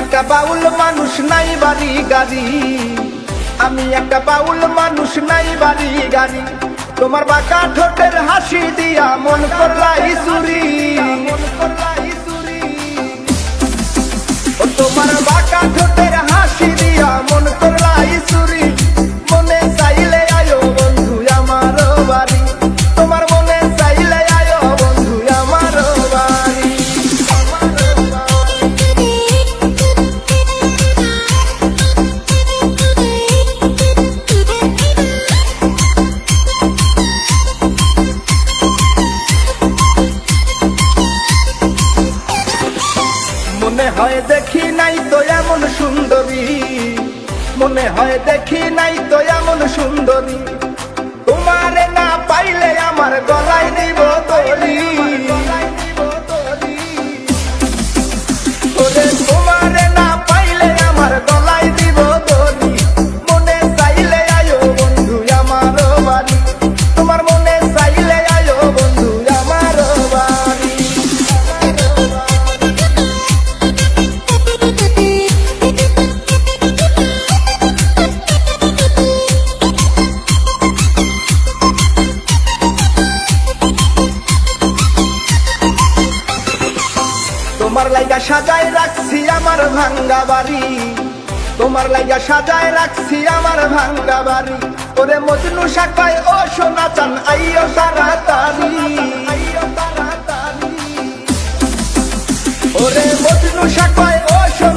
একটা বাউল মানুষ নাই বাড়ি গাড়ি, আমি একটা বাউল মানুষ নাই বাড়ি গাড়ি। তোমার বাঁকা ঠোঁটের হাসি দিয়া মন করলাই চুরি, তোমার বাঁকা ঠোঁটের হাসি দিয়া মন করলাই চুরি। মনে চাইলে আয়ো বন্ধু আমার বাড়ি, তোমার মনে চাইলে আয়ো বন্ধু আমার বাড়ি। মনে হয় দেখি নাই তো এমন সুন্দরী, মনে হয় দেখি নাই তো এমন সুন্দরী। তোমারে না পাইলে আমার গলায় নিব দড়ি, ওরে তোমারে না পাইলে আমার গলায় দিব দড়ি। মনে চাইলে আয়ো বন্ধু আমার বাড়ি, তোমার মনে চাইলে আয়ো বন্ধু আমার বাড়ি। তোমার লাইগা সাজায় রাখছি আমার ভাঙ্গা বাড়ি, তোমার লাইগা সাজায় রাখছি আমার ভাঙ্গা বাড়ি। ওরে মজনু শাখায় ও সোনা চান আইও তাড়াতাড়ি, ওরে মজনু শাখায় ও সোনা